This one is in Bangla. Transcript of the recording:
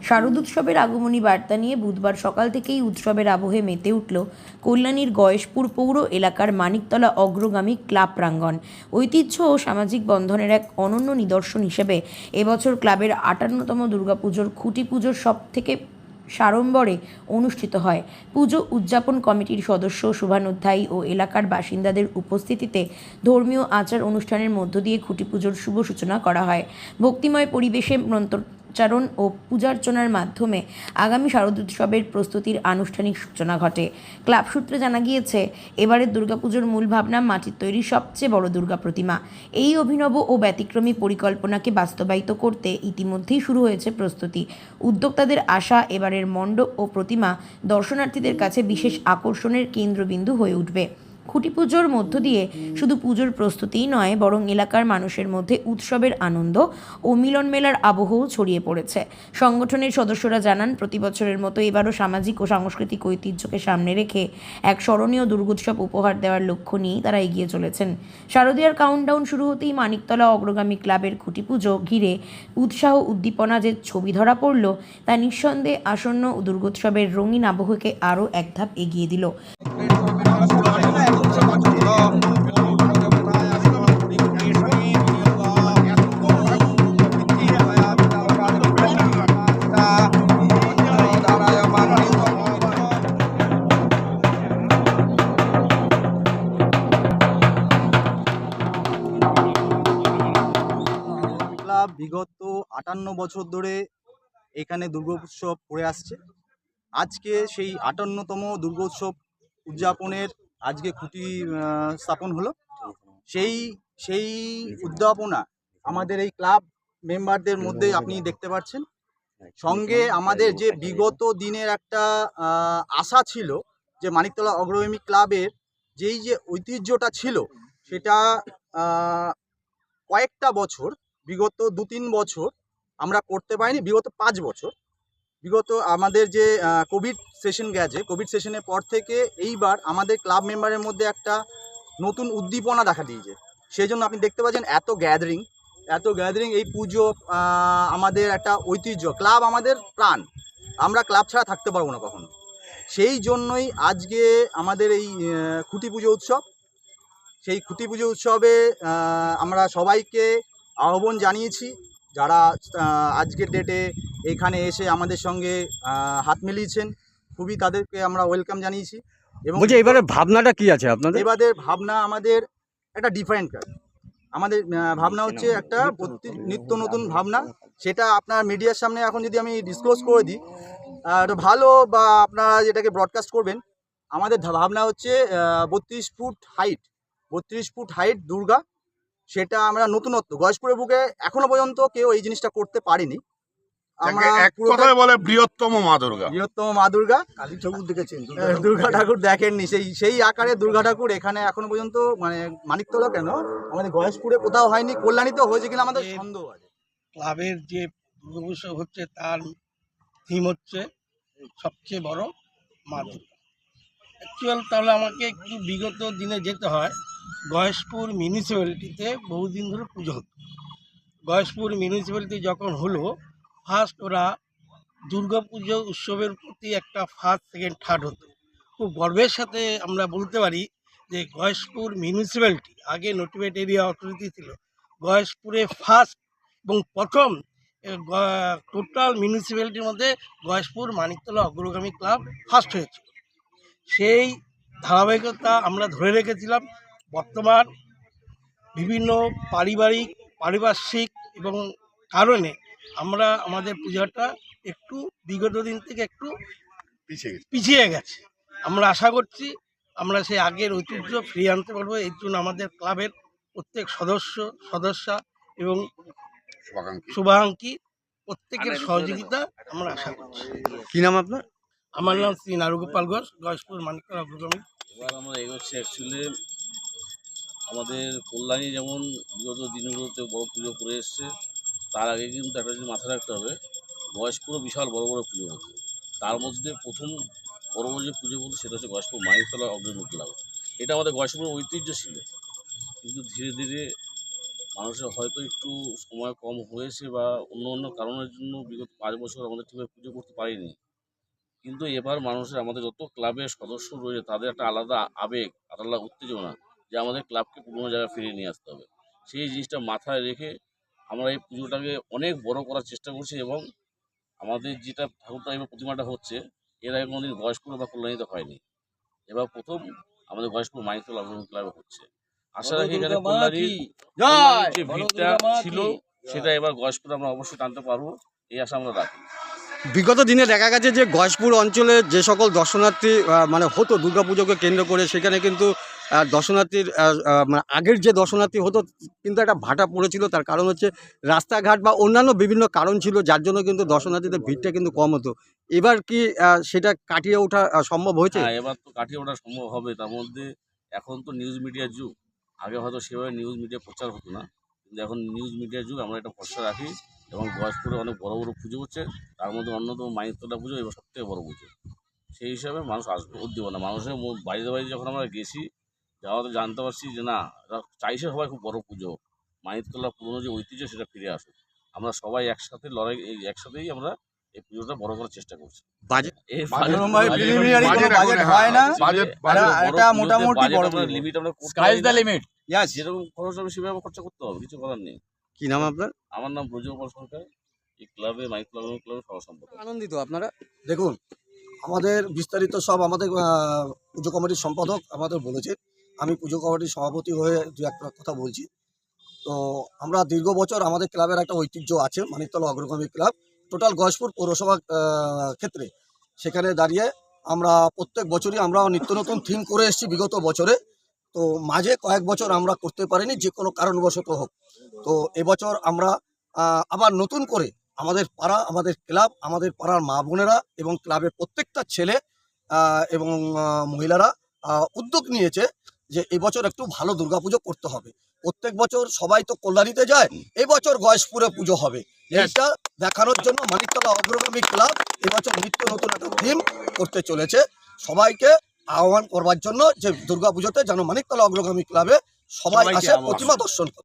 শারদোৎসবের আগমনী বার্তা নিয়ে বুধবার সকাল থেকেই উৎসবের আবহে মেতে উঠল কল্যাণীর গয়েশপুর পৌর এলাকার মানিকতলা অগ্রগামী ক্লাব প্রাঙ্গণ। ঐতিহ্য ও সামাজিক বন্ধনের এক অনন্য নিদর্শন হিসেবে এবছর ক্লাবের ৫৮তম দুর্গাপুজোর খুঁটি পুজোর সব থেকে সাড়ম্বরে অনুষ্ঠিত হয়। পুজো উদযাপন কমিটির সদস্য শুভানুধ্যায়ী ও এলাকার বাসিন্দাদের উপস্থিতিতে ধর্মীয় আচার অনুষ্ঠানের মধ্য দিয়ে খুঁটি পুজোর শুভ সূচনা করা হয়। ভক্তিময় পরিবেশে মন্ত্রোচ্চারণ ও পূজার্চনার মাধ্যমে আগামী শারদোৎসবের প্রস্তুতির আনুষ্ঠানিক সূচনা ঘটে। ক্লাব সূত্রে জানা গিয়েছে, এবারের দুর্গাপুজোর মূল ভাবনা মাটির তৈরি সবচেয়ে বড় দুর্গা প্রতিমা। এই অভিনব ও ব্যতিক্রমী পরিকল্পনাকে বাস্তবায়িত করতে ইতিমধ্যেই শুরু হয়েছে প্রস্তুতি। উদ্যোক্তাদের আশা, এবারের মণ্ডপ ও প্রতিমা দর্শনার্থীদের কাছে বিশেষ আকর্ষণের কেন্দ্রবিন্দু হয়ে উঠবে। খুঁটি পুজোর মধ্য দিয়ে শুধু পুজোর প্রস্তুতিই নয়, বরং এলাকার মানুষের মধ্যে উৎসবের আনন্দ ও মিলন মেলার আবহও ছড়িয়ে পড়েছে। সংগঠনের সদস্যরা জানান, প্রতি বছরের মতো এবারও সামাজিক ও সাংস্কৃতিক ঐতিহ্যকে সামনে রেখে এক স্মরণীয় দুর্গোৎসব উপহার দেওয়ার লক্ষ্য নিয়েই তারা এগিয়ে চলেছেন। শারদীয়ার কাউন্টডাউন শুরু হতেই মানিকতলা অগ্রগামী ক্লাবের খুঁটি পুজো ঘিরে উৎসাহ উদ্দীপনা যে ছবি ধরা পড়ল, তা নিঃসন্দেহে আসন্ন দুর্গোৎসবের রঙিন আবহকে আরও এক ধাপ এগিয়ে দিল। ক্লাব বিগত ৫৮ বছর ধরে এখানে দুর্গোৎসব করে আসছে। আজকে সেই ৫৮তম দুর্গোৎসব উদযাপনের আজকে খুঁটি স্থাপন হলো। সেই সেই উদ্যাপনা আমাদের এই ক্লাব মেম্বারদের মধ্যে আপনি দেখতে পাচ্ছেন। সঙ্গে আমাদের যে বিগত দিনের একটা আশা ছিল যে মানিকতলা অগ্রগামী ক্লাবের যেই যে ঐতিহ্যটা ছিল, সেটা কয়েকটা বছর, বিগত ২-৩ বছর আমরা করতে পারিনি। বিগত ৫ বছর, বিগত আমাদের যে কোভিড সেশন গেছে, কোভিড সেশনের পর থেকে এইবার আমাদের ক্লাব মেম্বারের মধ্যে একটা নতুন উদ্দীপনা দেখা দিয়েছে। সেই জন্য আপনি দেখতে পাচ্ছেন এত গ্যাদারিং। এই পুজো আমাদের একটা ঐতিহ্য, ক্লাব আমাদের প্রাণ, আমরা ক্লাব ছাড়া থাকতে পারবো না কখনো। সেই জন্যই আজকে আমাদের এই খুঁটি পুজো উৎসব। সেই খুঁটি পুজো উৎসবে আমরা সবাইকে আহ্বান জানিয়েছি, যারা আজকের ডেটে এখানে এসে আমাদের সঙ্গে হাত মিলিয়েছেন, খুবই তাদেরকে আমরা ওয়েলকাম জানিয়েছি। এবং বলছি, এবারে ভাবনাটা কি আছে আপনাদের? এবারের ভাবনা আমাদের একটা ডিফারেন্ট কাজ। আমাদের ভাবনা হচ্ছে একটা নিত্য নতুন ভাবনা। সেটা আপনার মিডিয়ার সামনে এখন যদি আমি ডিসক্লোজ করে দিই তো ভালো, বা আপনারা যেটাকে ব্রডকাস্ট করবেন। আমাদের ভাবনা হচ্ছে ৩২ ফুট হাইট দুর্গা। সেটা আমরা নতুনত্ব গয়েশপুরের বুকে এখনো পর্যন্ত কেউ এই জিনিসটা করতে পারেনি। আমরা বলে বৃহত্তম মা দুর্গা। কালী ঠাকুর দেখেছেন, দুর্গা ঠাকুর দেখেননি। সেই আকারে দুর্গা ঠাকুর এখানে এখনো পর্যন্ত, মানে মানিকতলা কেন, আমাদের গয়েশপুরে কোথাও হয়নি। কল্যাণীতে হয়েছে কিনা আমাদের সন্দেহ আছে। ক্লাবের যে দুর্গোৎসব হচ্ছে তার থিম হচ্ছে সবচেয়ে বড় মা দুর্গা। অ্যাকচুয়াল তাহলে আমাকে একটু বিগত দিনে যেতে হয়। গয়েশপুর মিউনিসিপ্যালিটিতে বহুদিন ধরে পুজো হতো। গয়েশপুর মিউনিসিপ্যালিটি যখন হলো, ফার্স্ট ওরা দুর্গা পুজো উৎসবের প্রতি একটা ফার্স্ট, সেকেন্ড, থার্ড হতো। খুব গর্বের সাথে আমরা বলতে পারি যে গয়েশপুর মিউনিসিপ্যালিটি, আগে নোটিফাইড এরিয়া অথরিটি ছিল, গয়েশপুরে ফার্স্ট এবং প্রথম টোটাল মিউনিসিপ্যালিটির মধ্যে গয়েশপুর মানিকতলা অগ্রগামী ক্লাব ফার্স্ট হয়েছিল। সেই ধারাবাহিকতা আমরা ধরে রেখেছিলাম। বর্তমান বিভিন্ন পারিপার্শ্বিক এবং কারণে আমরা আমাদের পূজাটা একটু বিগত দিন থেকে একটু পিছিয়ে গেছে। আমরা আশা করছি আমরা সেই আগের ঐতিহ্য ফিরিয়ে আনতে পারবো। এই জন্য আমাদের ক্লাবের প্রত্যেক সদস্যা এবং শুভাকাঙ্ক্ষী প্রত্যেকের সহযোগিতা আমরা আশা করছি। কি নাম আপনার? আমার নাম শ্রী নারুগোপাল ঘোষ, গয়েশপুর মানিকতলা অগ্রগামী। এবার আমরা এগোচ্ছি অ্যাকচুয়ালি আমাদের কল্যাণী যেমন বিগত দিনগুলোতে বড় পুজো করে এসছে, তার আগে কিন্তু একটা জিনিস মাথায় রাখতে হবে, গয়েশপুরও বিশাল বড় বড় পুজো হতো। তার মধ্যে প্রথম বড় বড় যে পুজো হতো সেটা হচ্ছে গয়েশপুর মানিকতলা অগ্রগামী ক্লাব। এটা আমাদের গয়েশপুরের ঐতিহ্য ছিল, কিন্তু ধীরে ধীরে মানুষের হয়তো একটু সময় কম হয়েছে বা অন্য অন্য কারণের জন্য বিগত 5 বছর আমাদের ঠিকভাবে পুজো করতে পারিনি। কিন্তু এবার মানুষের আমাদের যত ক্লাবের সদস্য রয়েছে তাদের একটা আলাদা আবেগ, আলাদা উত্তেজনা যে আমাদের ক্লাবকে পুরোনো জায়গায় ফিরিয়ে নিয়ে আসতে হবে। সেই জিনিসটা মাথায় রেখে আমরা এই পুজোটাকে অনেক বড় করার চেষ্টা করছি এবং আমাদের যেটা ঠাকুরটা এবার প্রতিমাটা হচ্ছে এর আগে কোনোদিন গয়েশপুর বা কল্যাণীতে হয়নি। এবার প্রথম আমাদের গয়েশপুর মানিকতলা অগ্রণী ক্লাবে হচ্ছে। আশা রাখি এখানে কল্যাণীর যে ভিড়টা ছিল সেটা এবার গয়েশপুরে আমরা অবশ্যই টানতে পারবো, এই আশা আমরা রাখি। বিগত দিনে দেখা গেছে যে গয়েশপুর অঞ্চলে যে সকল দর্শনার্থী মানে হতো দুর্গাপুজোকে কেন্দ্র করে, সেখানে কিন্তু দর্শনার্থীর মানে আগের যে দর্শনার্থী হতো কিন্তু একটা ভাটা পড়েছিল। তার কারণ হচ্ছে রাস্তাঘাট বা অন্যান্য বিভিন্ন কারণ ছিল, যার জন্য কিন্তু দর্শনার্থীদের ভিড়টা কিন্তু কম হতো। এবার কি সেটা কাটিয়ে ওঠা সম্ভব হয়েছে? হ্যাঁ, এবার তো কাটিয়ে ওঠা সম্ভব হবে। তার মধ্যে এখন তো নিউজ মিডিয়ার যুগ। আগে হয়তো সেভাবে নিউজ মিডিয়া প্রচার হতো না, কিন্তু এখন নিউজ মিডিয়ার যুগ। আমরা এটা ভরসা রাখি এবং গয়েশপুরে অনেক বড় বড় পুজো হচ্ছে, তার মধ্যে অন্যতম মানিকতলা পুজো এবার সবথেকে বড় পুজো। সেই হিসাবে মানুষ আসবে, উদ্দীপনা মানুষের বাড়িতে বাড়িতে যখন আমরা গেছি যাওয়াতে জানতে পারছি যে না, এরা চাইছে সবাই খুব বড় পুজো হোক, মানিকতলা পুরনো যে ঐতিহ্য সেটা ফিরে আসুক। আমরা সবাই একসাথে লড়াই, একসাথেই আমরা এই পুজোটা বড় করার চেষ্টা করছি। বাজেট এই preliminary কোনো budget হয় না। এটা মোটামুটি বড় লিমিট আমরা sky is the limit. Yes. যেরকম খরচ হবে সেভাবে খরচা করতে হবে, কিছু করার নেই। কি নাম আপনার? আমার নাম ব্রজগোপাল সরকার, এই ক্লাবে মানিকতলা ক্লাবের সহ সম্পাদক। আনন্দিত আপনারা? দেখুন, আমাদের বিস্তারিত সব আমাদের পুজো কমিটির সম্পাদক আমাদের বলেছে। আমি পুজো কমিটির সভাপতি হয়ে দু একটা কথা বলছি। তো আমরা দীর্ঘ বছর আমাদের ক্লাবের একটা ঐতিহ্য আছে, মানিকতলা অগ্রগামী ক্লাব টোটাল গয়েশপুর পৌরসভা ক্ষেত্রে। সেখানে দাঁড়িয়ে আমরা প্রত্যেক বছরই আমরা নিত্য নতুন থিম করে এসেছি বিগত বছরে। তো মাঝে কয়েক বছর আমরা করতে পারিনি, যে কোনো কারণবশত হোক। তো এবছর আমরা আবার নতুন করে আমাদের পাড়া, আমাদের ক্লাব, আমাদের পাড়ার মা বোনেরা এবং ক্লাবের প্রত্যেকটা ছেলে এবং মহিলারা উদ্যোগ নিয়েছে যে এবছর একটু ভালো দুর্গাপুজো করতে হবে। প্রত্যেক বছর সবাই তো কল্যাণীতে যায়, এবছর গয়েশপুরে পুজো হবে। এইটা দেখানোর জন্য মানিকতলা অগ্রগামী ক্লাব এবছর নিত্য নতুন একটা থিম করতে চলেছে। সবাইকে আহ্বান করবার জন্য যে দুর্গাপুজোতে যেন মানিকতলা অগ্রগামী ক্লাবে সবাই আসে প্রতিমা দর্শন করে।